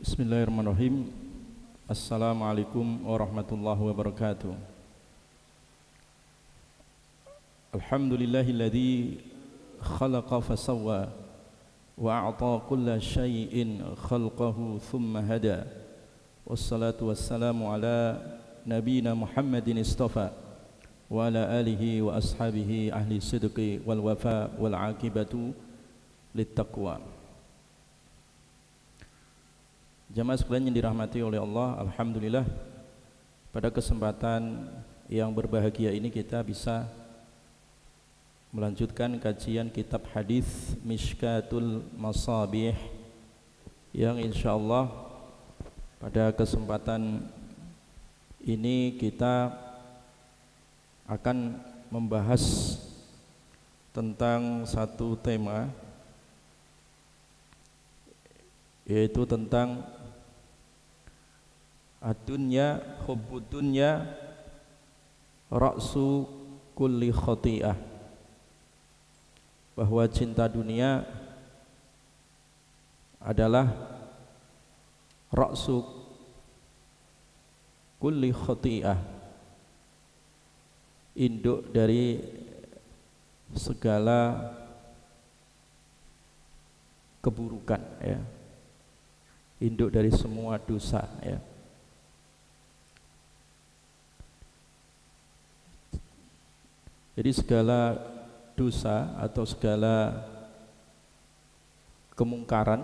Bismillahirrahmanirrahim. Assalamualaikum warahmatullahi wabarakatuh. Alhamdulillahilladzi khalaqa fasawwa wa a'ta kulla syai'in khalqahu thumma hada. Wassalatu wassalamu ala nabiyina Muhammadin istafa wa ala alihi wa ashabihi ahli sidqi wal wafa wal aqibatu littaqwa. Jamaah sekalian yang dirahmati oleh Allah, alhamdulillah pada kesempatan yang berbahagia ini kita bisa melanjutkan kajian kitab hadis Mishkatul Masabih yang insyaallah pada kesempatan ini kita akan membahas tentang satu tema, yaitu tentang ad-dunya, hubbud dunya, ra'su kulli khati'ah, bahwa cinta dunia adalah ra'su kulli khati'ah, induk dari segala keburukan, ya, induk dari semua dosa, ya. Jadi segala dosa atau segala kemungkaran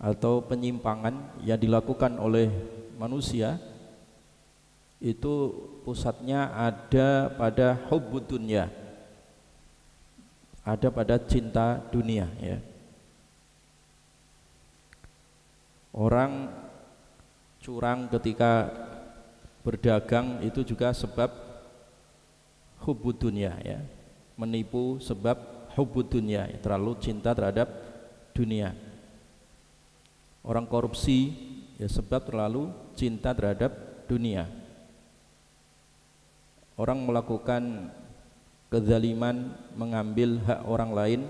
atau penyimpangan yang dilakukan oleh manusia itu pusatnya ada pada hubbud dunya, ada pada cinta dunia, ya. Orang curang ketika berdagang itu juga sebab hubbud dunya, ya. Menipu sebab hubbud dunya, ya, terlalu cinta terhadap dunia. Orang korupsi ya sebab terlalu cinta terhadap dunia. Orang melakukan kezaliman, mengambil hak orang lain,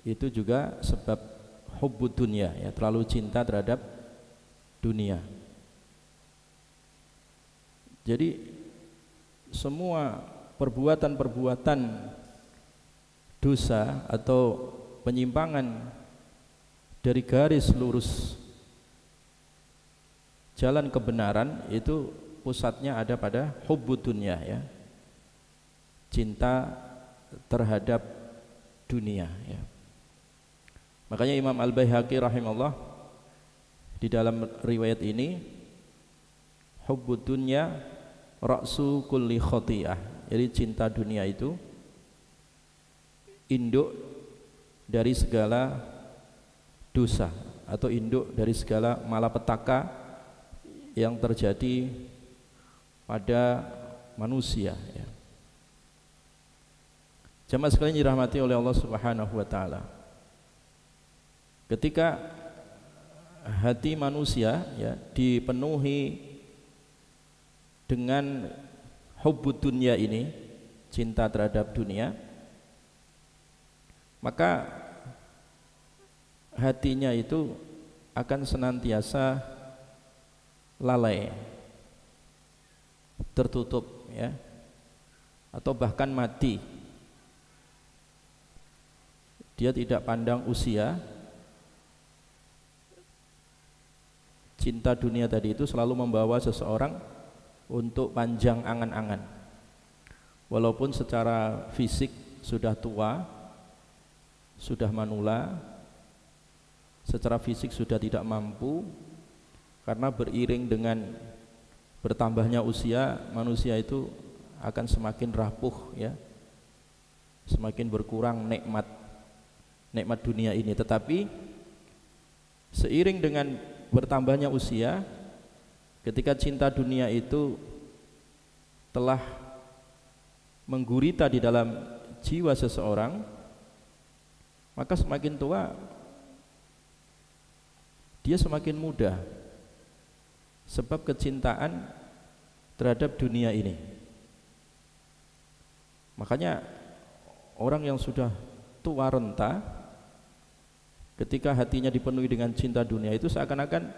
itu juga sebab hubbud dunya, ya, terlalu cinta terhadap dunia. Jadi semua perbuatan-perbuatan dosa atau penyimpangan dari garis lurus jalan kebenaran itu pusatnya ada pada hubbud dunya, ya, cinta terhadap dunia, ya. Makanya Imam Al-Baihaqi rahimahullah di dalam riwayat ini, hubbud dunya ra'su kulli khati'ah, jadi cinta dunia itu induk dari segala dosa atau induk dari segala malapetaka yang terjadi pada manusia, ya. Jamaah sekalian dirahmati oleh Allah Subhanahu wa taala, ketika hati manusia, ya, dipenuhi dengan hubbud dunya ini, cinta terhadap dunia, maka hatinya itu akan senantiasa lalai, tertutup, ya, atau bahkan mati. Dia tidak pandang usia. Cinta dunia tadi itu selalu membawa seseorang untuk panjang angan-angan, walaupun secara fisik sudah tua, sudah manula, secara fisik sudah tidak mampu, karena beriring dengan bertambahnya usia, manusia itu akan semakin rapuh, ya, semakin berkurang nikmat dunia ini. Tetapi seiring dengan bertambahnya usia, ketika cinta dunia itu telah menggurita di dalam jiwa seseorang, maka semakin tua dia semakin mudah, sebab kecintaan terhadap dunia ini. Makanya orang yang sudah tua renta ketika hatinya dipenuhi dengan cinta dunia itu seakan-akan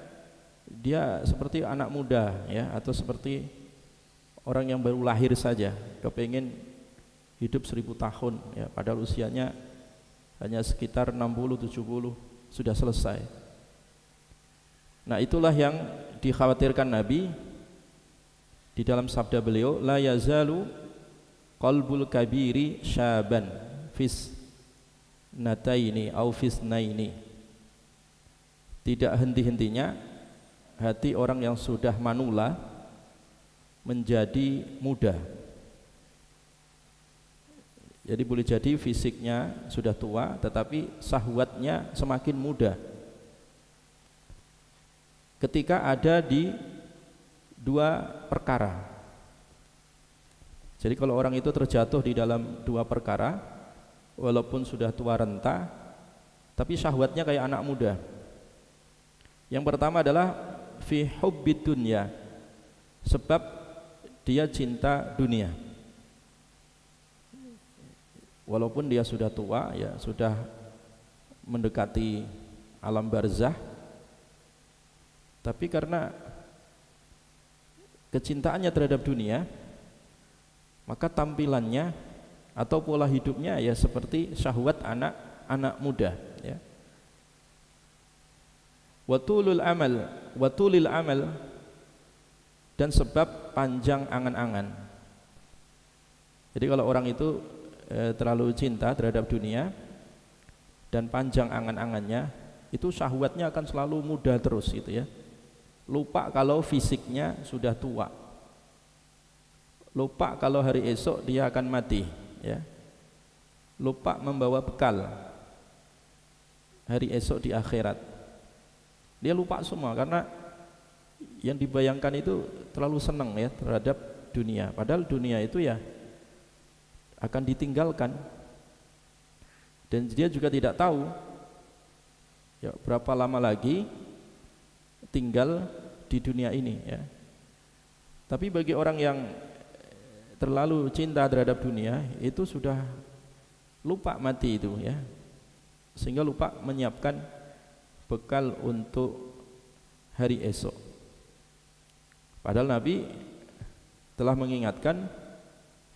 dia seperti anak muda ya, atau seperti orang yang baru lahir saja, kepingin hidup 1000 tahun ya, padahal usianya hanya sekitar 60-70 sudah selesai. Nah, itulah yang dikhawatirkan Nabi di dalam sabda beliau, la yazalu qalbul kabiri syaban fis nataini au fisnaini. Tidak henti-hentinya hati orang yang sudah manula menjadi muda. Jadi boleh jadi fisiknya sudah tua tetapi syahwatnya semakin muda. Ketika ada di dua perkara. Jadi kalau orang itu terjatuh di dalam dua perkara, walaupun sudah tua renta, tapi syahwatnya kayak anak muda. Yang pertama adalah fi hubbid dunya, sebab dia cinta dunia. Walaupun dia sudah tua ya, sudah mendekati alam barzah, tapi karena kecintaannya terhadap dunia, maka tampilannya atau pola hidupnya ya seperti syahwat anak muda ya. Watulul amal, dan sebab panjang angan-angan. Jadi kalau orang itu terlalu cinta terhadap dunia dan panjang angan-angannya, itu syahwatnya akan selalu muda terus gitu ya. Lupa kalau fisiknya sudah tua, lupa kalau hari esok dia akan mati ya. Lupa membawa bekal hari esok di akhirat. Dia lupa semua karena yang dibayangkan itu terlalu senang ya terhadap dunia. Padahal dunia itu ya akan ditinggalkan, dan dia juga tidak tahu ya berapa lama lagi tinggal di dunia ini ya. Tapi bagi orang yang terlalu cinta terhadap dunia itu sudah lupa mati itu ya, sehingga lupa menyiapkan bekal untuk hari esok. Padahal Nabi telah mengingatkan,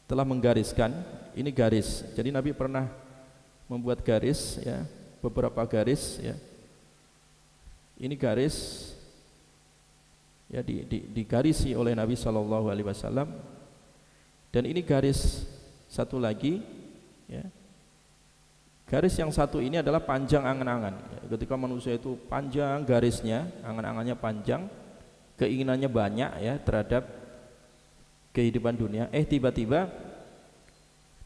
telah menggariskan, ini garis. Jadi Nabi pernah membuat garis ya, beberapa garis ya. Ini garis ya, digarisi oleh Nabi SAW. Dan ini garis satu lagi ya. Garis yang satu ini adalah panjang angan-angan ya. Ketika manusia itu panjang garisnya, angan-angannya panjang, keinginannya banyak ya terhadap kehidupan dunia, tiba-tiba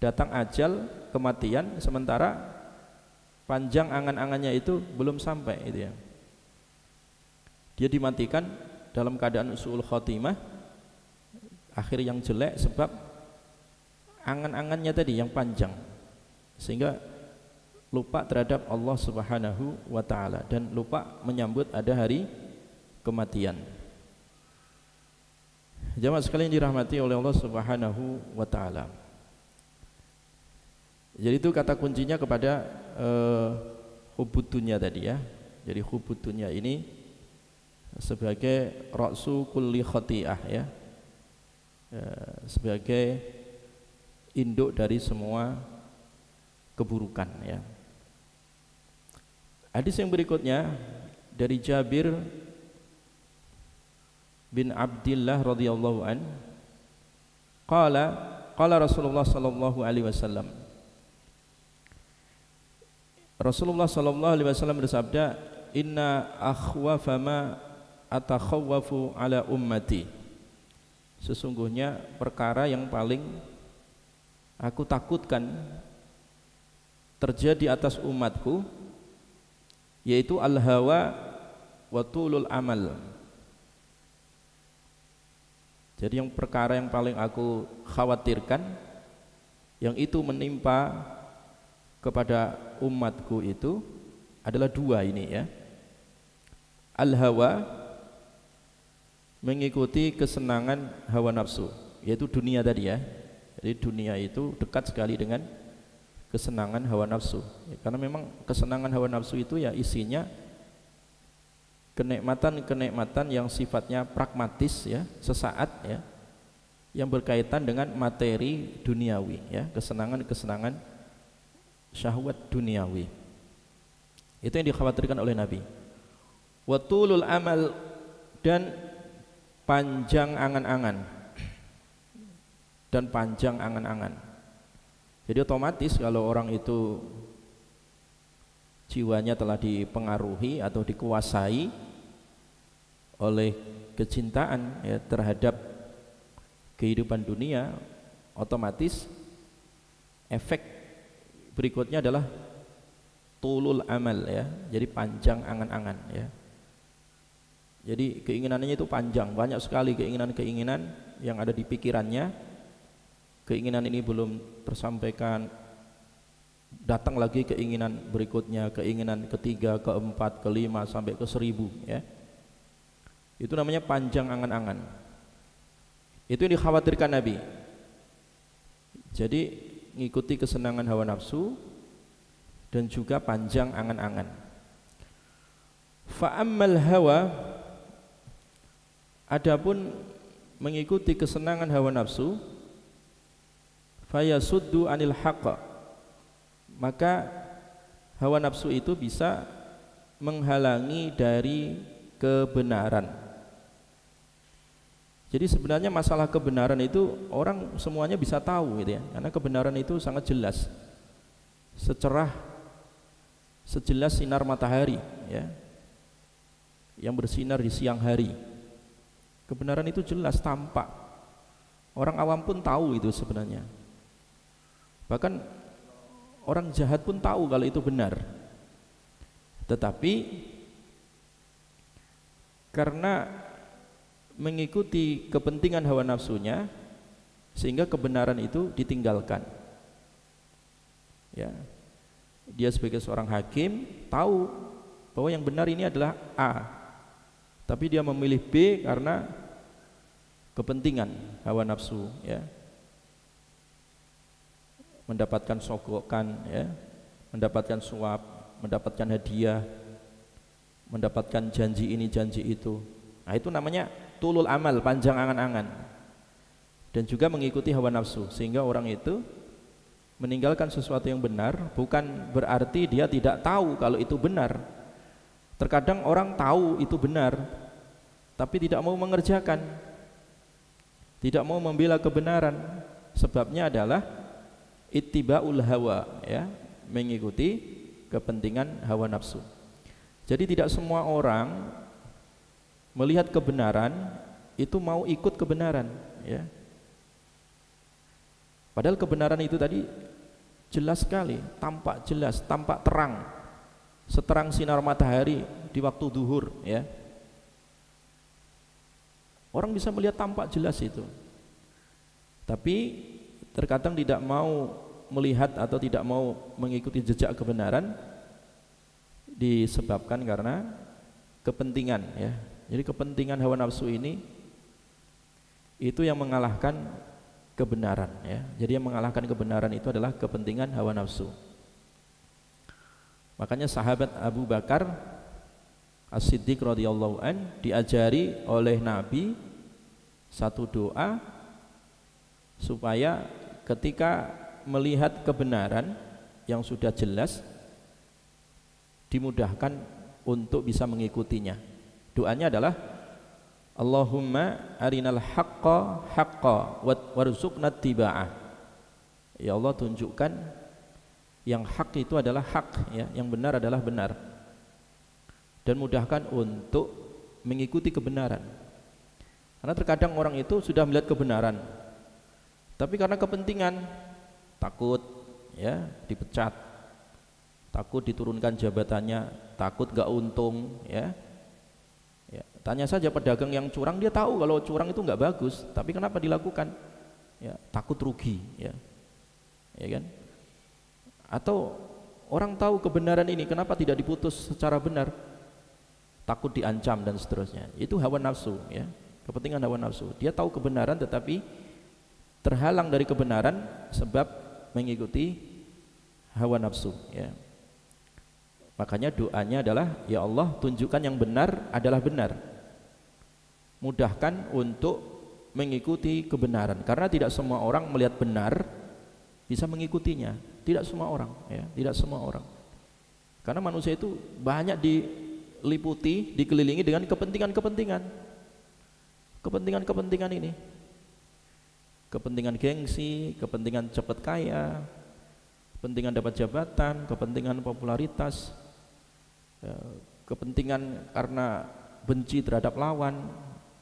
datang ajal, kematian, sementara panjang angan-angannya itu belum sampai itu ya. Dia dimatikan dalam keadaan su'ul khotimah, akhir yang jelek sebab angan-angannya tadi yang panjang, sehingga lupa terhadap Allah Subhanahu wa ta'ala dan lupa menyambut ada hari kematian. Jamaah sekalian dirahmati oleh Allah Subhanahu wa ta'ala. Jadi itu kata kuncinya kepada hubud dunya tadi ya. Jadi hubud dunya ini sebagai ra'su kulli khati'ah ya, sebagai induk dari semua keburukan ya. Hadis yang berikutnya dari Jabir bin Abdillah radhiyallahu an, qala Rasulullah sallallahu alaihi wasallam, Rasulullah sallallahu alaihi wasallam bersabda, inna akhwafa ma atakhawwafu ala ummati, sesungguhnya perkara yang paling aku takutkan terjadi atas umatku yaitu al-hawa wa tulul amal. Jadi yang perkara yang paling aku khawatirkan yang itu menimpa kepada umatku itu adalah dua ini ya. Al-hawa, mengikuti kesenangan hawa nafsu, yaitu dunia tadi ya. Jadi dunia itu dekat sekali dengan kesenangan hawa nafsu. Ya, karena memang kesenangan hawa nafsu itu ya isinya kenikmatan-kenikmatan yang sifatnya pragmatis ya, sesaat ya, yang berkaitan dengan materi duniawi ya, kesenangan-kesenangan syahwat duniawi. Itu yang dikhawatirkan oleh Nabi. Wa tulul amal, dan panjang angan-angan. Dan panjang angan-angan. Jadi otomatis kalau orang itu jiwanya telah dipengaruhi atau dikuasai oleh kecintaan ya, terhadap kehidupan dunia, otomatis efek berikutnya adalah tulul amal ya, jadi panjang angan-angan ya. Jadi keinginannya itu panjang, banyak sekali keinginan-keinginan yang ada di pikirannya. Keinginan ini belum tersampaikan, datang lagi keinginan berikutnya, keinginan ketiga, keempat, kelima, sampai ke 1000 ya. Itu namanya panjang angan-angan. Itu yang dikhawatirkan Nabi. Jadi ngikuti kesenangan hawa nafsu dan juga panjang angan-angan. Fa'ammal hawa, adapun mengikuti kesenangan hawa nafsu, fayasuddu anil haqq, maka hawa nafsu itu bisa menghalangi dari kebenaran. Jadi sebenarnya masalah kebenaran itu orang semuanya bisa tahu gitu ya, karena kebenaran itu sangat jelas, secerah sejelas sinar matahari ya, yang bersinar di siang hari. Kebenaran itu jelas, tampak, orang awam pun tahu itu sebenarnya. Bahkan orang jahat pun tahu kalau itu benar. Tetapi karena mengikuti kepentingan hawa nafsunya, sehingga kebenaran itu ditinggalkan. Ya. Dia sebagai seorang hakim tahu bahwa yang benar ini adalah A, tapi dia memilih B karena kepentingan hawa nafsu ya. Mendapatkan sogokan ya, mendapatkan suap, mendapatkan hadiah, mendapatkan janji ini janji itu. Nah itu namanya tulul amal, panjang angan-angan. Dan juga mengikuti hawa nafsu, sehingga orang itu meninggalkan sesuatu yang benar bukan berarti dia tidak tahu kalau itu benar. Terkadang orang tahu itu benar tapi tidak mau mengerjakan, tidak mau membela kebenaran. Sebabnya adalah ittiba'ul hawa ya, mengikuti kepentingan hawa nafsu. Jadi tidak semua orang melihat kebenaran itu mau ikut kebenaran ya. Padahal kebenaran itu tadi jelas sekali, tampak jelas, tampak terang, seterang sinar matahari di waktu duhur ya. Orang bisa melihat tampak jelas itu. Tapi terkadang tidak mau melihat atau tidak mau mengikuti jejak kebenaran disebabkan karena kepentingan ya. Jadi kepentingan hawa nafsu ini itu yang mengalahkan kebenaran ya. Jadi yang mengalahkan kebenaran itu adalah kepentingan hawa nafsu. Makanya sahabat Abu Bakar As-Siddiq radhiyallahu an diajari oleh Nabi satu doa supaya ketika melihat kebenaran yang sudah jelas dimudahkan untuk bisa mengikutinya. Doanya adalah Allahumma arinal haqqa haqqa warzuqna tiba'ah. Ya Allah, tunjukkan yang hak itu adalah hak ya, yang benar adalah benar, dan mudahkan untuk mengikuti kebenaran. Karena terkadang orang itu sudah melihat kebenaran tapi karena kepentingan, takut ya dipecat, takut diturunkan jabatannya, takut gak untung ya. Ya, tanya saja pedagang yang curang, dia tahu kalau curang itu nggak bagus, tapi kenapa dilakukan? Ya, takut rugi ya. Ya kan? Atau orang tahu kebenaran ini, kenapa tidak diputus secara benar? Takut diancam dan seterusnya. Itu hawa nafsu ya, kepentingan hawa nafsu. Dia tahu kebenaran tetapi terhalang dari kebenaran sebab mengikuti hawa nafsu, ya. Makanya doanya adalah, ya Allah, tunjukkan yang benar adalah benar, mudahkan untuk mengikuti kebenaran, karena tidak semua orang melihat benar bisa mengikutinya, tidak semua orang, ya, tidak semua orang, karena manusia itu banyak diliputi, dikelilingi dengan kepentingan ini, kepentingan gengsi, kepentingan cepat kaya, kepentingan dapat jabatan, kepentingan popularitas, ya, kepentingan karena benci terhadap lawan,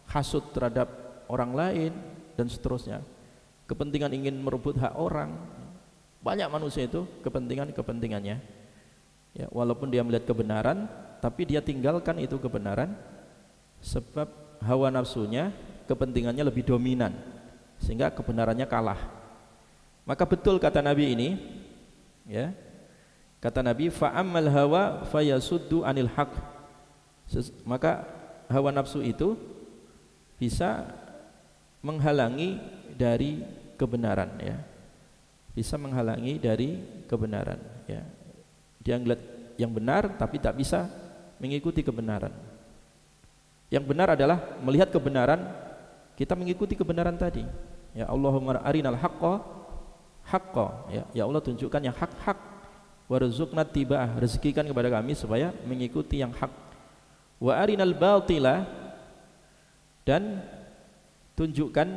hasut terhadap orang lain, dan seterusnya. Kepentingan ingin merebut hak orang. Banyak manusia itu kepentingannya. Ya, walaupun dia melihat kebenaran, tapi dia tinggalkan itu kebenaran sebab hawa nafsunya, kepentingannya lebih dominan, sehingga kebenarannya kalah. Maka betul kata Nabi ini, ya. Kata Nabi, fa'ammal hawa fayasuddu anil haq. Maka hawa nafsu itu bisa menghalangi dari kebenaran, ya. Bisa menghalangi dari kebenaran, ya. Dia ngeliat yang benar tapi tak bisa mengikuti kebenaran. Yang benar adalah melihat kebenaran, kita mengikuti kebenaran tadi. Ya Allahumma arinal haqqa haqqa, ya Allah, tunjukkan yang hak-hak, warzuqna tiba'ah, rezekikan kepada kami supaya mengikuti yang hak. Wa arinal batila, dan tunjukkan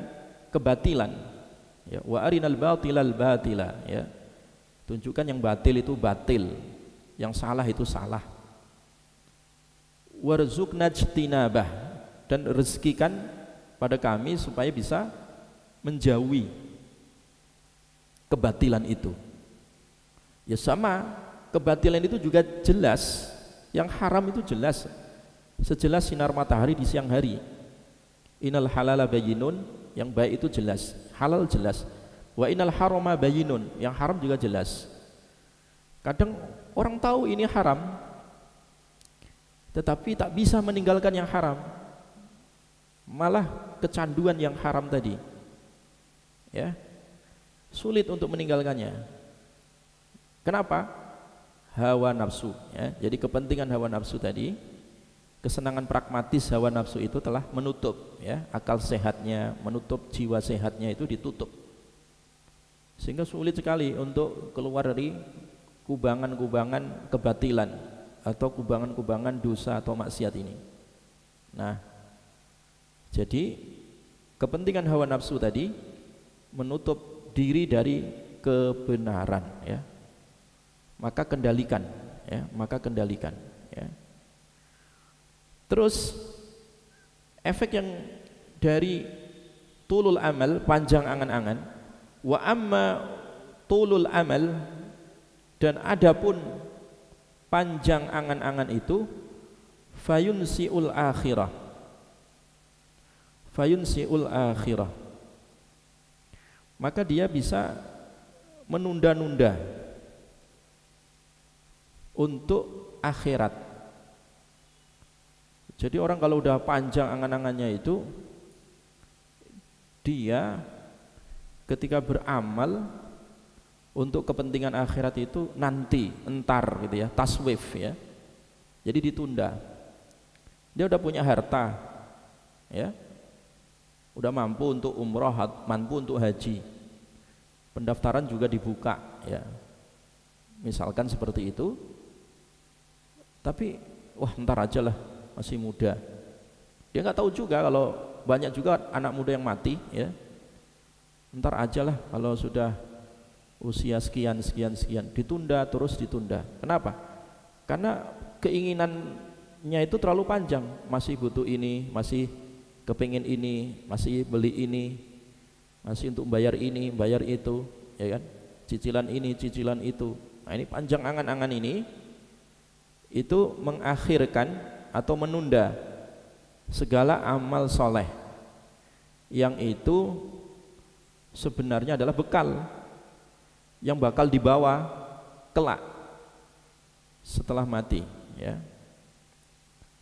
kebatilan, ya. Wa arinal batilal batila, ya, tunjukkan yang batil itu batil, yang salah itu salah. Warzuqna ijtinabah, dan rezekikan pada kami supaya bisa menjauhi kebatilan itu. Ya sama, kebatilan itu juga jelas, yang haram itu jelas, sejelas sinar matahari di siang hari. Innal halala bayyinun, yang baik itu jelas, halal jelas. Wa innal harama bayyinun, yang haram juga jelas. Kadang orang tahu ini haram, tetapi tak bisa meninggalkan yang haram, malah kecanduan yang haram tadi, ya, sulit untuk meninggalkannya. Kenapa? Hawa nafsu, ya. Jadi kepentingan hawa nafsu tadi, kesenangan pragmatis hawa nafsu itu telah menutup, ya, akal sehatnya, menutup jiwa sehatnya, itu ditutup, sehingga sulit sekali untuk keluar dari kubangan-kubangan kebatilan atau kubangan-kubangan dosa atau maksiat ini. Nah, jadi kepentingan hawa nafsu tadi menutup diri dari kebenaran, ya. Maka kendalikan, ya, maka kendalikan, ya. Terus efek yang dari tulul amal, panjang angan-angan, wa amma tulul amal, dan adapun panjang angan-angan itu, fayunsiul akhirah, fayunsiul akhirah, maka dia bisa menunda-nunda untuk akhirat. Jadi orang kalau udah panjang angan-angannya itu, dia ketika beramal untuk kepentingan akhirat itu nanti, entar gitu ya, taswif, ya. Jadi ditunda. Dia udah punya harta, ya, udah mampu untuk umroh, mampu untuk haji, pendaftaran juga dibuka, ya, misalkan seperti itu. Tapi wah, entar aja lah, masih muda. Dia nggak tahu juga kalau banyak juga anak muda yang mati, ya. Entar aja lah kalau sudah usia sekian, ditunda terus ditunda. Kenapa? Karena keinginannya itu terlalu panjang, masih butuh ini, masih kepingin ini, masih beli ini, masih untuk bayar ini, bayar itu, ya kan? Cicilan ini, cicilan itu. Nah, ini panjang angan-angan ini, itu mengakhirkan atau menunda segala amal soleh yang itu sebenarnya adalah bekal yang bakal dibawa kelak setelah mati, ya.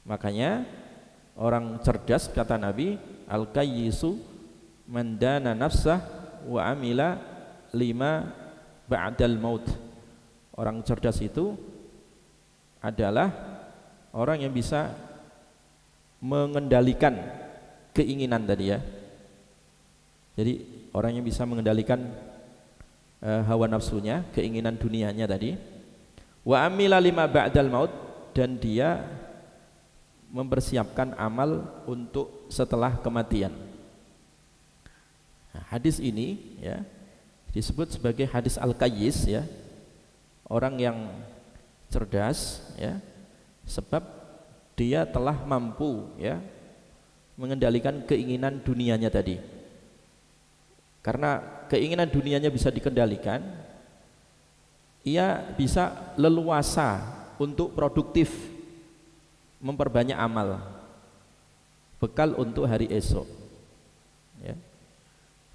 Makanya orang cerdas, kata Nabi, al-kayyisu man dana nafsah wa amila lima ba'dal maut. Orang cerdas itu adalah orang yang bisa mengendalikan keinginan tadi ya. Jadi orang yang bisa mengendalikan hawa nafsunya, keinginan dunianya tadi. Wa amila lima ba'dal maut, dan dia mempersiapkan amal untuk setelah kematian. Nah, hadis ini ya disebut sebagai hadis al-qayyis ya. Orang yang cerdas ya, sebab dia telah mampu ya mengendalikan keinginan dunianya tadi. Karena keinginan dunianya bisa dikendalikan, ia bisa leluasa untuk produktif, memperbanyak amal, bekal untuk hari esok ya.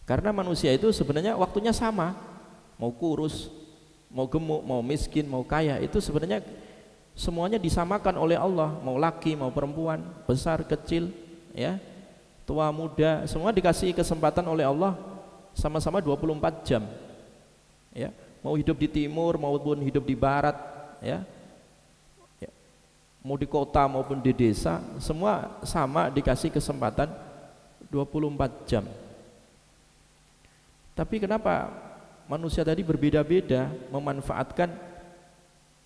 Karena manusia itu sebenarnya waktunya sama, mau kurus, mau gemuk, mau miskin, mau kaya, itu sebenarnya semuanya disamakan oleh Allah. Mau laki, mau perempuan, besar, kecil ya, tua, muda, semua dikasih kesempatan oleh Allah sama-sama 24 jam ya. Mau hidup di timur maupun hidup di barat ya, mau di kota maupun di desa, semua sama dikasih kesempatan 24 jam. Tapi kenapa manusia tadi berbeda-beda memanfaatkan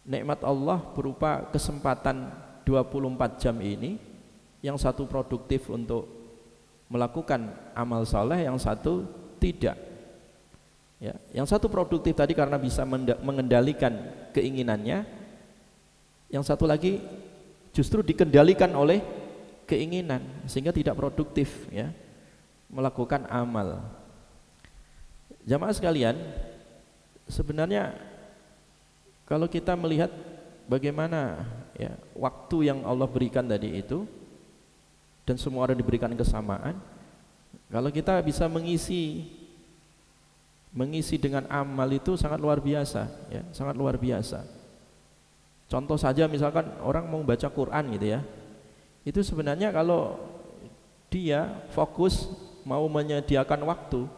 nikmat Allah berupa kesempatan 24 jam ini? Yang satu produktif untuk melakukan amal saleh, yang satu tidak ya. Yang satu produktif tadi karena bisa mengendalikan keinginannya, yang satu lagi justru dikendalikan oleh keinginan sehingga tidak produktif ya melakukan amal. Jamaah sekalian, sebenarnya kalau kita melihat bagaimana ya waktu yang Allah berikan tadi itu, dan semua orang diberikan kesamaan, kalau kita bisa mengisi dengan amal itu sangat luar biasa ya, sangat luar biasa. Contoh saja misalkan orang mau baca Quran gitu ya, itu sebenarnya kalau dia fokus mau menyediakan waktu,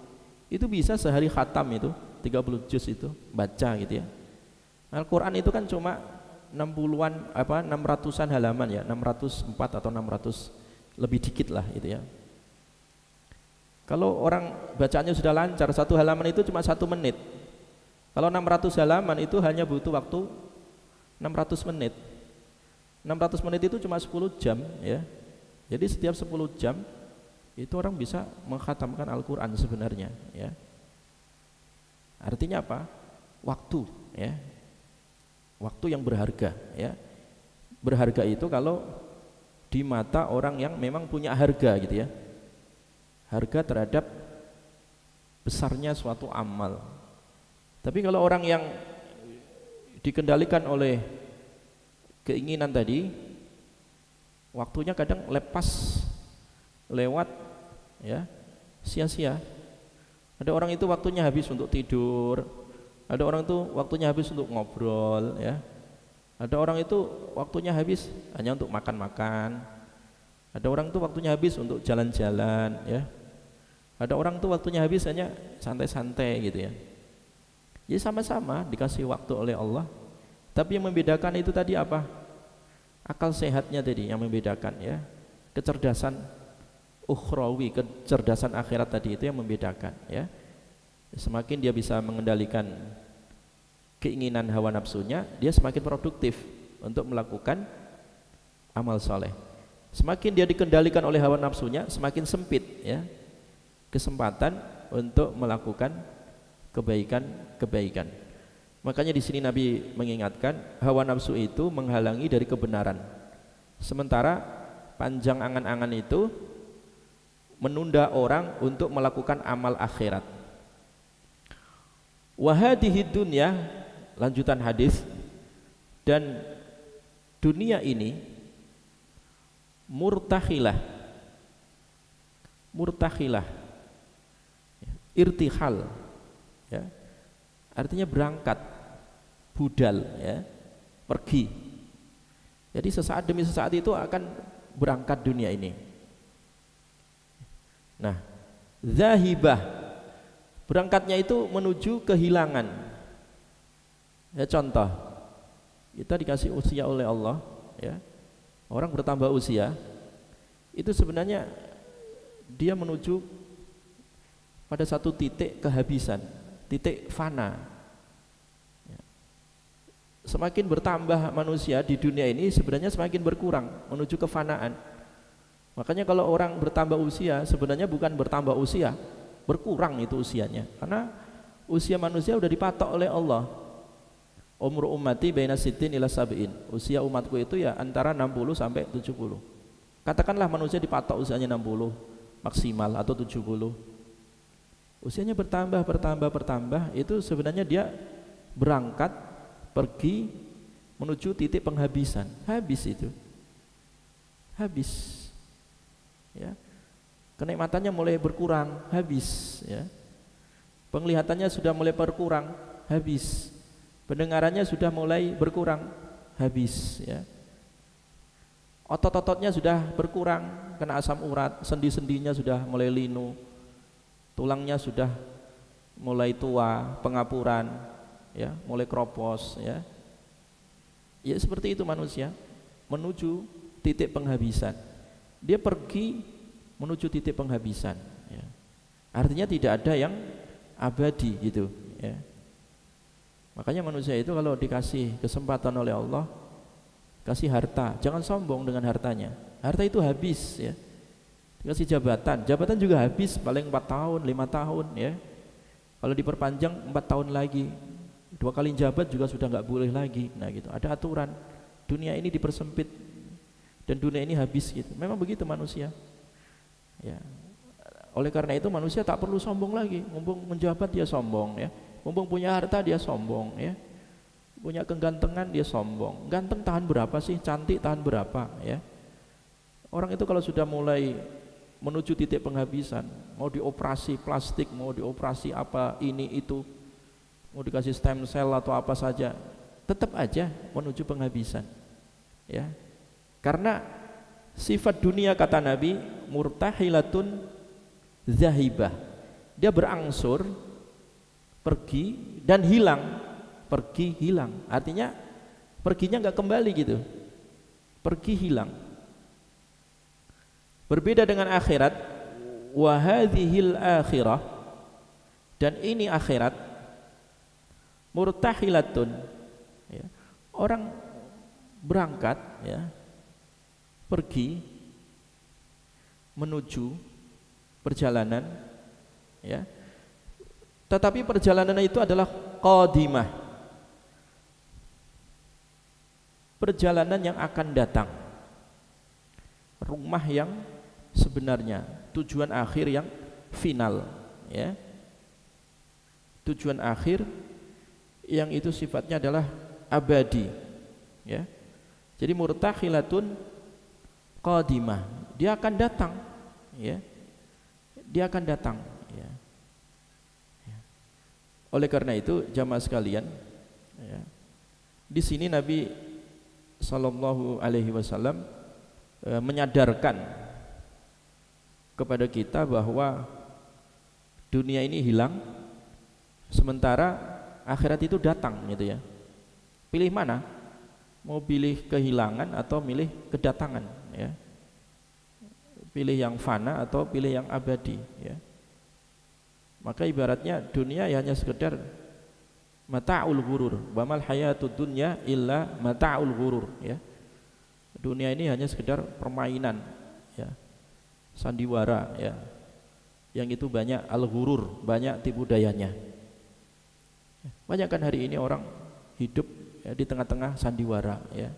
itu bisa sehari khatam itu 30 juz itu baca gitu ya. Al-Quran itu kan cuma 600-an halaman ya, 604 atau 600 lebih dikit lah itu ya. Kalau orang bacanya sudah lancar, satu halaman itu cuma 1 menit. Kalau 600 halaman itu hanya butuh waktu 600 menit. 600 menit itu cuma 10 jam ya. Jadi setiap 10 jam itu orang bisa mengkhatamkan Al-Quran sebenarnya ya. Artinya apa? Waktu ya. Waktu yang berharga ya. Berharga itu kalau di mata orang yang memang punya harga gitu ya. Harga terhadap besarnya suatu amal. Tapi kalau orang yang dikendalikan oleh keinginan tadi, waktunya kadang lepas, lewat ya, sia-sia. Ada orang itu waktunya habis untuk tidur, ada orang itu waktunya habis untuk ngobrol ya, ada orang itu waktunya habis hanya untuk makan-makan, ada orang itu waktunya habis untuk jalan-jalan ya, ada orang itu waktunya habis hanya santai-santai gitu ya. Jadi sama-sama dikasih waktu oleh Allah, tapi yang membedakan itu tadi apa? Akal sehatnya tadi yang membedakan ya, kecerdasan ukhrawi, kecerdasan akhirat tadi itu yang membedakan ya. Semakin dia bisa mengendalikan keinginan hawa nafsunya, dia semakin produktif untuk melakukan amal soleh. Semakin dia dikendalikan oleh hawa nafsunya, semakin sempit ya kesempatan untuk melakukan kebaikan-kebaikan. Makanya di sini Nabi mengingatkan hawa nafsu itu menghalangi dari kebenaran, sementara panjang angan-angan itu menunda orang untuk melakukan amal akhirat. Wahadihi dunya, lanjutan hadis, dan dunia ini murtakhilah, irtihal ya, artinya berangkat, budal ya, pergi. Jadi sesaat demi sesaat itu akan berangkat dunia ini. Nah, zahibah, berangkatnya itu menuju kehilangan. Ya contoh, kita dikasih usia oleh Allah, ya. Orang bertambah usia, itu sebenarnya dia menuju pada satu titik kehabisan, titik fana. Semakin bertambah manusia di dunia ini sebenarnya semakin berkurang menuju kefanaan. Makanya kalau orang bertambah usia sebenarnya bukan bertambah usia, berkurang itu usianya. Karena usia manusia sudah dipatok oleh Allah. Umur ummati baina sittin ila sab'in. Usia umatku itu ya antara 60 sampai 70. Katakanlah manusia dipatok usianya 60 maksimal atau 70. Usianya bertambah, itu sebenarnya dia berangkat pergi menuju titik penghabisan. Habis itu. Habis. Ya. Kenikmatannya mulai berkurang, habis, ya. Penglihatannya sudah mulai berkurang, habis. Pendengarannya sudah mulai berkurang, habis, ya. Otot-ototnya sudah berkurang, kena asam urat, sendi-sendinya sudah mulai linu, tulangnya sudah mulai tua, pengapuran, ya, mulai kropos, ya. Ya seperti itu manusia menuju titik penghabisan. Dia pergi menuju titik penghabisan, ya. Artinya tidak ada yang abadi gitu, ya. Makanya manusia itu kalau dikasih kesempatan oleh Allah, kasih harta, jangan sombong dengan hartanya. Harta itu habis, ya. Dikasih jabatan juga habis, paling 4 tahun, 5 tahun, ya. Kalau diperpanjang 4 tahun lagi, 2 kali jabat juga sudah nggak boleh lagi. Nah gitu, ada aturan. Dunia ini dipersempit dan dunia ini habis gitu. Memang begitu manusia, ya. Oleh karena itu manusia tak perlu sombong lagi. Mumpung menjabat dia sombong, ya. Mumpung punya harta dia sombong, ya. Punya kegantengan dia sombong. Ganteng tahan berapa sih? Cantik tahan berapa, ya. Orang itu kalau sudah mulai menuju titik penghabisan, mau dioperasi plastik, mau dioperasi apa ini itu, mau dikasih stem cell atau apa saja, tetap aja menuju penghabisan, ya. Karena sifat dunia kata Nabi murtahilatun zahibah, dia berangsur pergi dan hilang, pergi hilang, artinya perginya nggak kembali gitu, pergi hilang. Berbeda dengan akhirat, wa hadhil akhirah, dan ini akhirat murtahilatun, ya. Orang berangkat, ya, pergi menuju perjalanan, ya. Tetapi perjalanan itu adalah qadimah, perjalanan yang akan datang, rumah yang sebenarnya, tujuan akhir yang final, ya. Tujuan akhir yang itu sifatnya adalah abadi, ya. Jadi murtahilatun qadimah, dia akan datang, ya. Dia akan datang, ya. Oleh karena itu jamaah sekalian, ya, di sini Nabi Sallallahu Alaihi Wasallam menyadarkan kepada kita bahwa dunia ini hilang, sementara akhirat itu datang, gitu ya. Pilih mana? Mau pilih kehilangan atau milih kedatangan, ya. Pilih yang fana atau pilih yang abadi, ya. Maka ibaratnya dunia ya hanya sekedar mata'ul ghurur, wa mal hayatud dunya illa mata'ul ghurur, ya. Dunia ini hanya sekedar permainan, ya, sandiwara, ya, yang itu banyak al-ghurur, banyak tipu dayanya. Banyak kan hari ini orang hidup, ya, di tengah-tengah sandiwara, ya.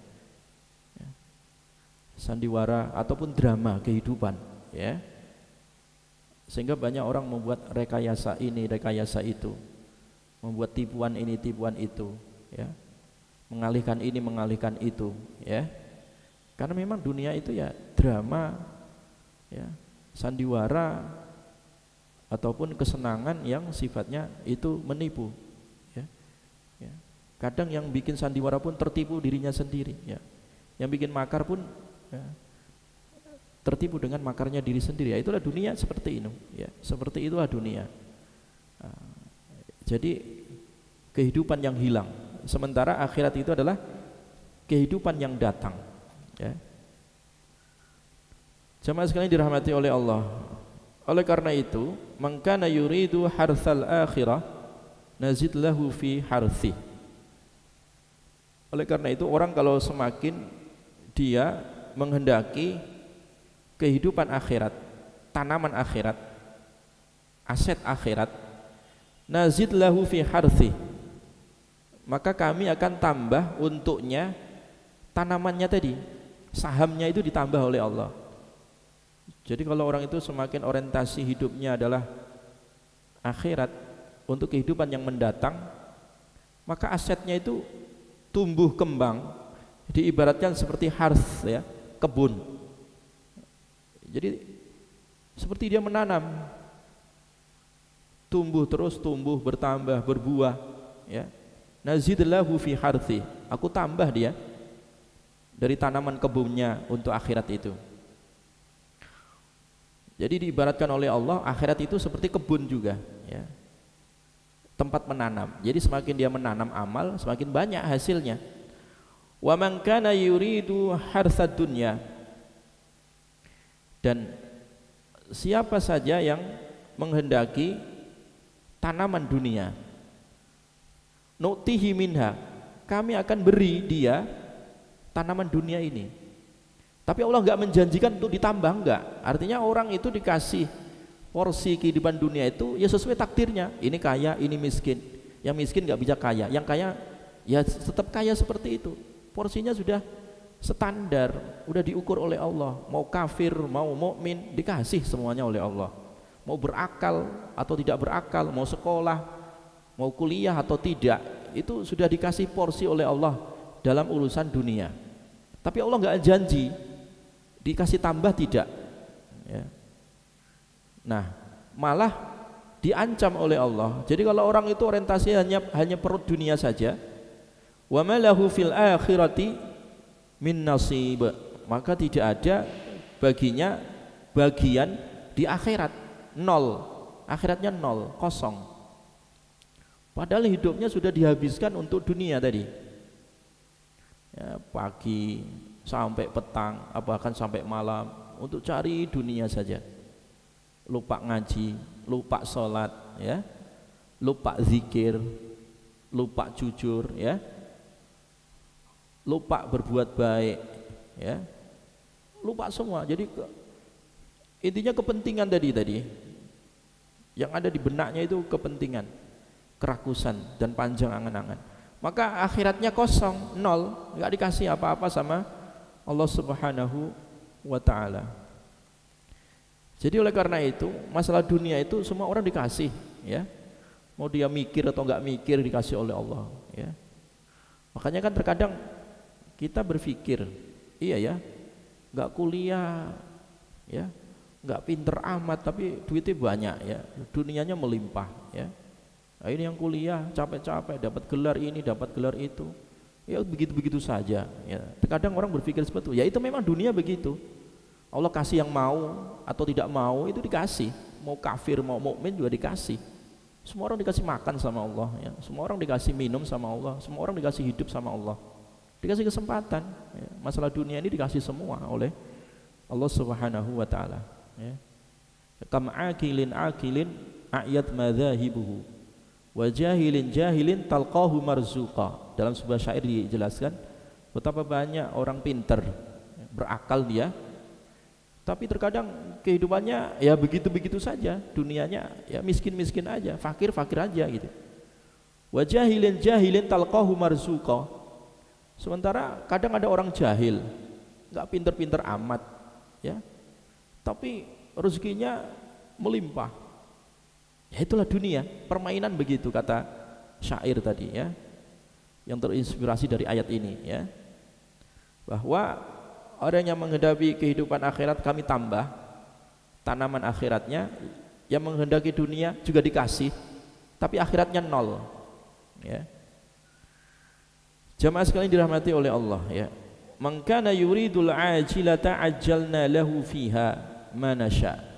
Sandiwara ataupun drama kehidupan, ya. Sehingga banyak orang membuat rekayasa ini, rekayasa itu, membuat tipuan ini, tipuan itu, ya. Mengalihkan ini, mengalihkan itu, ya. Karena memang dunia itu ya drama, ya, sandiwara ataupun kesenangan yang sifatnya itu menipu, ya. Ya. Kadang yang bikin sandiwara pun tertipu dirinya sendiri, ya. Yang bikin makar pun, ya, tertipu dengan makarnya diri sendiri. Ya, itulah dunia seperti ini, ya. Seperti itulah dunia. Jadi kehidupan yang hilang, Sementara akhirat itu adalah kehidupan yang datang, ya. Jamaah sekalian dirahmati oleh Allah. Oleh karena itu, man kana yuridu hartsal akhirah nazid lahu fi harthi. Oleh karena itu, orang kalau semakin dia menghendaki kehidupan akhirat, tanaman akhirat, aset akhirat, nazid lahu fi harthi, maka kami akan tambah untuknya tanamannya tadi, sahamnya itu ditambah oleh Allah. Jadi kalau orang itu semakin orientasi hidupnya adalah akhirat untuk kehidupan yang mendatang, maka asetnya itu tumbuh kembang, diibaratkan seperti harth, ya, kebun. Jadi seperti dia menanam, tumbuh terus, tumbuh, bertambah, berbuah, ya. Nazid lahu fi harthi, aku tambah dia dari tanaman kebunnya untuk akhirat itu. Jadi diibaratkan oleh Allah, akhirat itu seperti kebun juga, ya, tempat menanam. Jadi semakin dia menanam amal, semakin banyak hasilnya. Wa man kana yuridu hartsad dunya, dan siapa saja yang menghendaki tanaman dunia, nu'tihi minha, kami akan beri dia tanaman dunia ini. Tapi Allah enggak menjanjikan untuk ditambah, enggak. Artinya orang itu dikasih porsi kehidupan dunia itu ya sesuai takdirnya. Ini kaya, ini miskin. Yang miskin enggak bisa kaya, yang kaya ya tetap kaya seperti itu. Porsinya sudah standar, udah diukur oleh Allah. Mau kafir, mau mukmin, dikasih semuanya oleh Allah. Mau berakal atau tidak berakal, mau sekolah, mau kuliah atau tidak, itu sudah dikasih porsi oleh Allah dalam urusan dunia. Tapi Allah enggak janji dikasih tambah, tidak, ya. Nah, malah diancam oleh Allah. Jadi kalau orang itu orientasinya hanya perut dunia saja, wa ma lahu fil akhirati min nasib, maka tidak ada baginya bagian di akhirat, nol. Akhiratnya nol, kosong. Padahal hidupnya sudah dihabiskan untuk dunia tadi, ya, pagi sampai petang, bahkan sampai malam untuk cari dunia saja. Lupa ngaji, lupa sholat, ya, lupa zikir, lupa jujur, ya, lupa berbuat baik, ya, lupa semua. Jadi intinya kepentingan tadi yang ada di benaknya itu kepentingan, kerakusan dan panjang angan-angan. Maka akhiratnya kosong, nol, nggak dikasih apa-apa sama Allah Subhanahu wa ta'ala. Jadi oleh karena itu, masalah dunia itu semua orang dikasih, ya. Mau dia mikir atau enggak mikir, dikasih oleh Allah, ya. Makanya kan terkadang kita berpikir, iya ya, enggak kuliah, ya, enggak pinter amat, tapi duitnya banyak, ya, dunianya melimpah, ya. Nah, ini yang kuliah capek-capek, dapat gelar ini, dapat gelar itu, ya begitu-begitu saja, ya. Terkadang orang berpikir seperti itu, ya itu memang dunia begitu. Allah kasih yang mau atau tidak mau itu dikasih, mau kafir mau mukmin juga dikasih. Semua orang dikasih makan sama Allah, ya. Semua orang dikasih minum sama Allah, semua orang dikasih hidup sama Allah, dikasih kesempatan, ya. Masalah dunia ini dikasih semua oleh Allah Subhanahu wa ta'ala, ya. Kam akilin a'yad madzahibuhu wa jahilin talqahu marzuqa. Dalam sebuah syair dijelaskan betapa banyak orang pinter, berakal dia, tapi terkadang kehidupannya ya begitu-begitu saja, dunianya ya miskin-miskin aja, fakir-fakir aja gitu. Wa jahilin talqahu marzuqa. Sementara kadang ada orang jahil, enggak pinter-pinter amat, ya, tapi rezekinya melimpah. Ya itulah dunia, permainan begitu kata syair tadi, ya, yang terinspirasi dari ayat ini, ya, bahwa orang yang menghendaki kehidupan akhirat kami tambah tanaman akhiratnya, yang menghendaki dunia juga dikasih, tapi akhiratnya nol, ya. Jamaah sekalian dirahmati oleh Allah, ya. Man kana yuridul ajilata ajjalna lahu fiha ma nasya.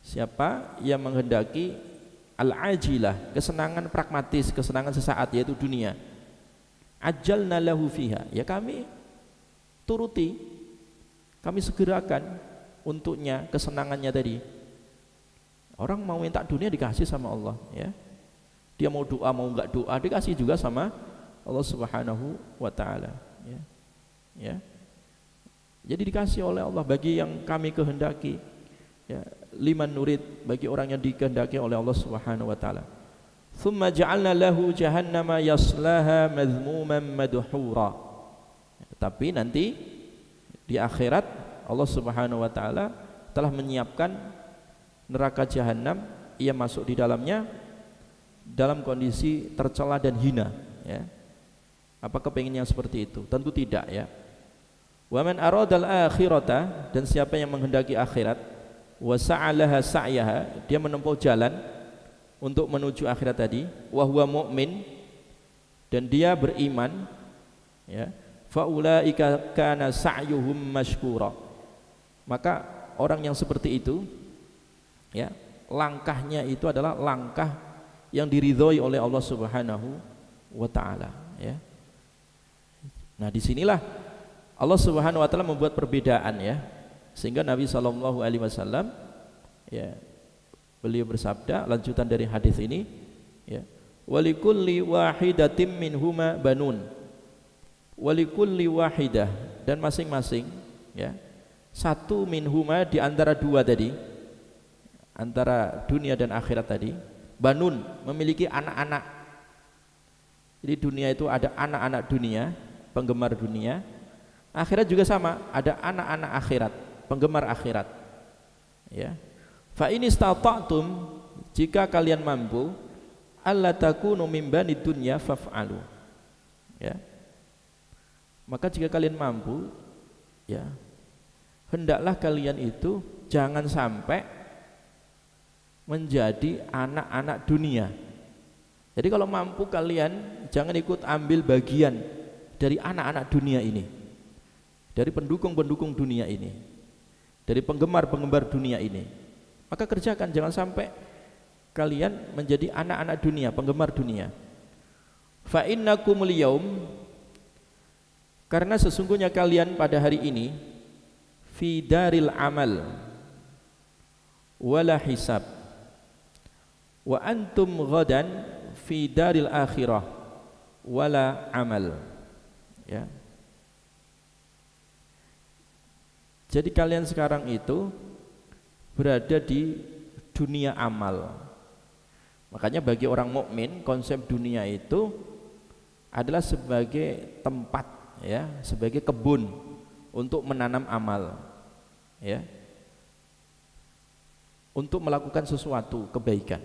Siapa yang menghendaki al-ajilah, kesenangan pragmatis, kesenangan sesaat, yaitu dunia, ajjalna lahu fiha, ya kami turuti, kami segerakan untuknya kesenangannya tadi. Orang mau minta dunia dikasih sama Allah, ya. Dia mau doa mau enggak doa dikasih juga sama Allah Subhanahu wa taala, ya. Ya. Jadi dikasih oleh Allah bagi yang kami kehendaki, ya, liman nurid, bagi orang yang dikehendaki oleh Allah Subhanahu wa taala. Tsumma ja'alna lahu jahannama yaslaha madhmuman madhura. Tapi nanti di akhirat Allah Subhanahu wa taala telah menyiapkan neraka jahanam, ia masuk di dalamnya dalam kondisi tercela dan hina, ya. Apa kepingin yang seperti itu? Tentu tidak, ya. Wa man aradal akhirata, dan siapa yang menghendaki akhirat, wa sa'alaha sa'yaha, dia menempuh jalan untuk menuju akhirat tadi, wa huwa mu'min, dan dia beriman, ya, fa ulaika kana sa'yuhum mashkura, maka orang yang seperti itu, ya, langkahnya itu adalah langkah yang diridhoi oleh Allah Subhanahu wa taala, ya. Nah, disinilah Allah Subhanahu wa taala membuat perbedaan, ya, sehingga Nabi sallallahu alaihi wasallam, ya, beliau bersabda lanjutan dari hadis ini, ya, walikulli wahidatim minhuma banun, walikulli wahidah, dan masing-masing, ya, satu minhuma di antara dua tadi, antara dunia dan akhirat tadi, banun, memiliki anak-anak. Jadi dunia itu ada anak-anak dunia, penggemar dunia. Akhirat juga sama, ada anak-anak akhirat, penggemar akhirat, ya. Fa in istata'tum, jika kalian mampu, alla takunu min bani dunya faf'alu, ya. Maka jika kalian mampu, ya, hendaklah kalian itu jangan sampai menjadi anak-anak dunia. Jadi kalau mampu kalian jangan ikut ambil bagian dari anak-anak dunia ini, dari pendukung-pendukung dunia ini, dari penggemar-penggemar dunia ini. Maka kerjakan, jangan sampai kalian menjadi anak-anak dunia, penggemar dunia. Fa innakumul yaum, karena sesungguhnya kalian pada hari ini, fi daril amal wala hisab, wa antum ghadan fi daril akhirah wala amal, ya. Jadi kalian sekarang itu berada di dunia amal. Makanya bagi orang mukmin konsep dunia itu adalah sebagai tempat, ya, sebagai kebun untuk menanam amal, ya, untuk melakukan sesuatu kebaikan.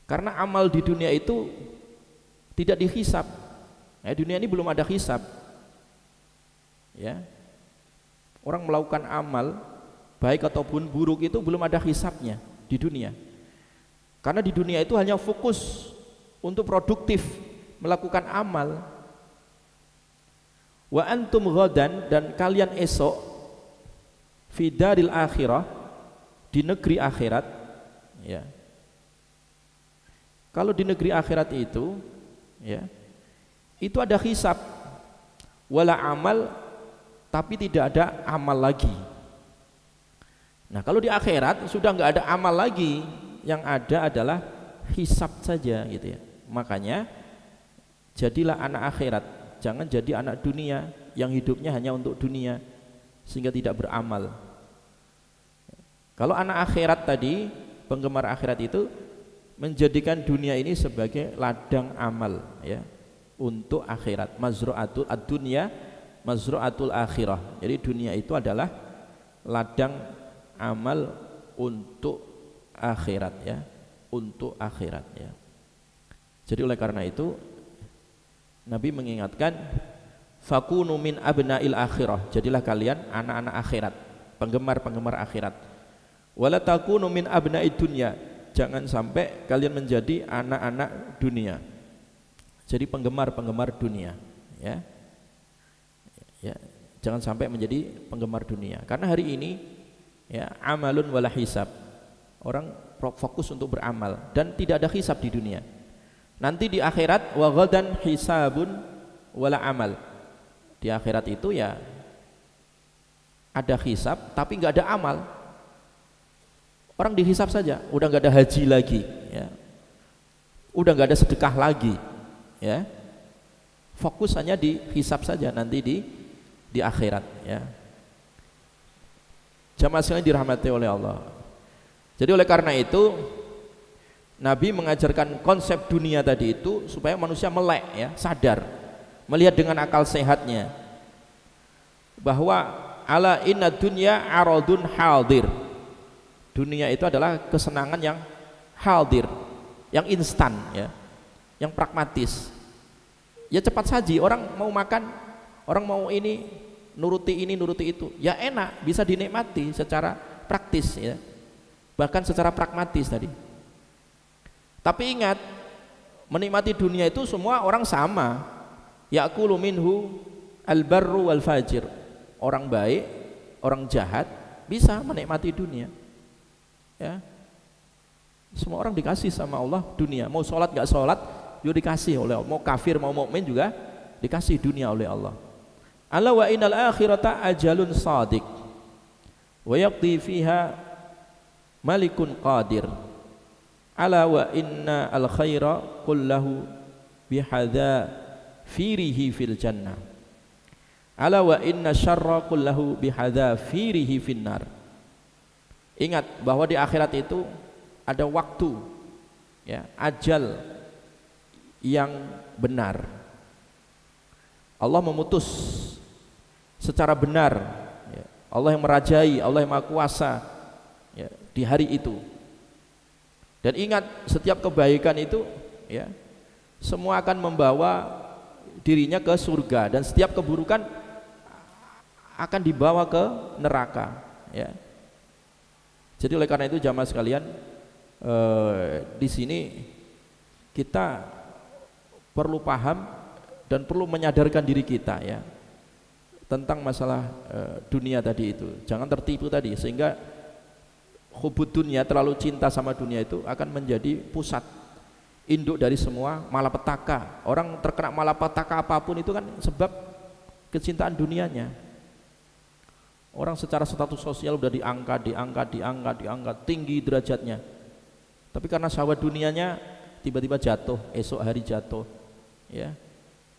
Karena amal di dunia itu tidak dihisab. Ya, dunia ini belum ada hisab, ya. Orang melakukan amal baik ataupun buruk itu belum ada hisabnya di dunia. Karena di dunia itu hanya fokus untuk produktif melakukan amal. Wa antum ghadan, dan kalian esok, fi daril akhirah, di negeri akhirat, ya. Kalau di negeri akhirat itu, ya, itu ada hisab, wala amal, tapi tidak ada amal lagi. Nah, kalau di akhirat sudah nggak ada amal lagi, yang ada adalah hisab saja, gitu, ya. Makanya jadilah anak akhirat, jangan jadi anak dunia yang hidupnya hanya untuk dunia sehingga tidak beramal. Kalau anak akhirat tadi, penggemar akhirat itu menjadikan dunia ini sebagai ladang amal, ya, untuk akhirat. Mazru'atul ad-dunya, mazru'atul akhirah. Jadi dunia itu adalah ladang amal untuk akhirat, ya, untuk akhirat, ya. Jadi oleh karena itu Nabi mengingatkan, fakunu min abna'il akhirah, jadilah kalian anak-anak akhirat, penggemar-penggemar akhirat. Wala takunu min abna'id dunya, jangan sampai kalian menjadi anak-anak dunia, jadi penggemar-penggemar dunia, ya. Ya, jangan sampai menjadi penggemar dunia. Karena hari ini, ya, amalun wala hisab, orang fokus untuk beramal dan tidak ada hisab di dunia. Nanti di akhirat wa ghadan hisabun wala amal. Di akhirat itu ya ada hisab tapi nggak ada amal. Orang dihisab saja, udah nggak ada haji lagi, ya. Udah nggak ada sedekah lagi, ya. Fokus hanya di hisab saja nanti di akhirat, ya. Jamaah sekalian dirahmati oleh Allah. Jadi oleh karena itu Nabi mengajarkan konsep dunia tadi itu supaya manusia melek, ya, sadar, melihat dengan akal sehatnya bahwa ala inna dunya aradun hadir. Dunia itu adalah kesenangan yang hadir, yang instan, ya, yang pragmatis. Ya cepat saji, orang mau makan, orang mau ini, nuruti itu, ya enak, bisa dinikmati secara praktis, ya, bahkan secara pragmatis tadi. Tapi ingat, menikmati dunia itu semua orang sama. Ya'kulu minhu al-barru wal fajir. Orang baik, orang jahat bisa menikmati dunia, ya. Semua orang dikasih sama Allah dunia. Mau sholat gak sholat, juga dikasih oleh Allah. Mau kafir mau mukmin juga dikasih dunia oleh Allah. Ala wa innal akhirata ajalun sadiq wa yaqdi fiha malikun qadir. Ala wa inna al khaira kullahu bihadha firihi fil jannah. Ala wa inna syarra kullahu bihadha firihi finnar. Ingat bahwa di akhirat itu ada waktu, ya, ajal yang benar. Allah memutus secara benar, ya. Allah yang merajai, Allah yang maha kuasa, ya, di hari itu. Dan ingat, setiap kebaikan itu, ya, semua akan membawa dirinya ke surga, dan setiap keburukan akan dibawa ke neraka, ya. Jadi oleh karena itu jamaah sekalian, di sini kita perlu paham dan perlu menyadarkan diri kita, ya, tentang masalah dunia tadi itu. Jangan tertipu tadi, sehingga hubud dunia, terlalu cinta sama dunia itu akan menjadi pusat induk dari semua malapetaka. Orang terkena malapetaka apapun itu kan sebab kecintaan dunianya. Orang secara status sosial udah diangkat tinggi derajatnya, tapi karena syahwat dunianya tiba-tiba jatuh, esok hari jatuh, ya.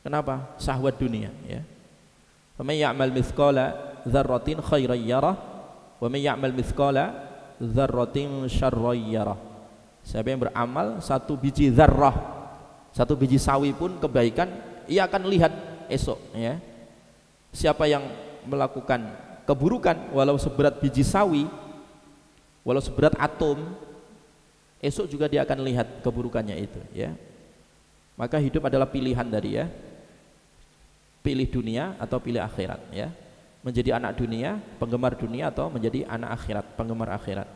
Kenapa? Syahwat dunia, ya. Wa may ya'mal mithqala dzarratin khairan yarah wa may ya'mal mithqala dzarratin syarran yarah. Siapa yang beramal satu biji zarrah, satu biji sawi pun kebaikan, ia akan lihat esok, ya. Siapa yang melakukan keburukan walau seberat biji sawi, walau seberat atom, esok juga dia akan lihat keburukannya itu, ya. Maka hidup adalah pilihan tadi, ya. Pilih dunia atau pilih akhirat, ya. Menjadi anak dunia, penggemar dunia, atau menjadi anak akhirat, penggemar akhirat.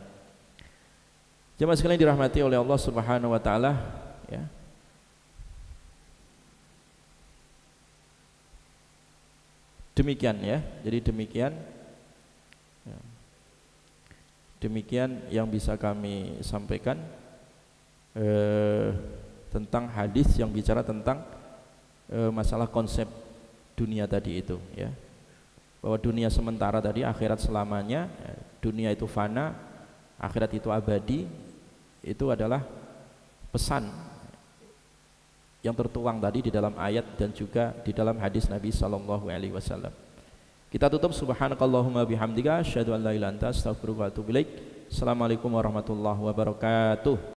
Jemaah sekalian dirahmati oleh Allah Subhanahu wa taala, ya. Demikian, ya. Jadi demikian yang bisa kami sampaikan tentang hadis yang bicara tentang masalah konsep dunia tadi itu, ya. Bahwa dunia sementara tadi, akhirat selamanya, dunia itu fana, akhirat itu abadi. Itu adalah pesan yang tertuang tadi di dalam ayat dan juga di dalam hadis Nabi sallallahu alaihi wasallam. Kita tutup, subhanakallahumma bihamdika asyhadu an la ilaha illa anta astaghfiruka wa atubu ilaik. Assalamualaikum warahmatullahi wabarakatuh.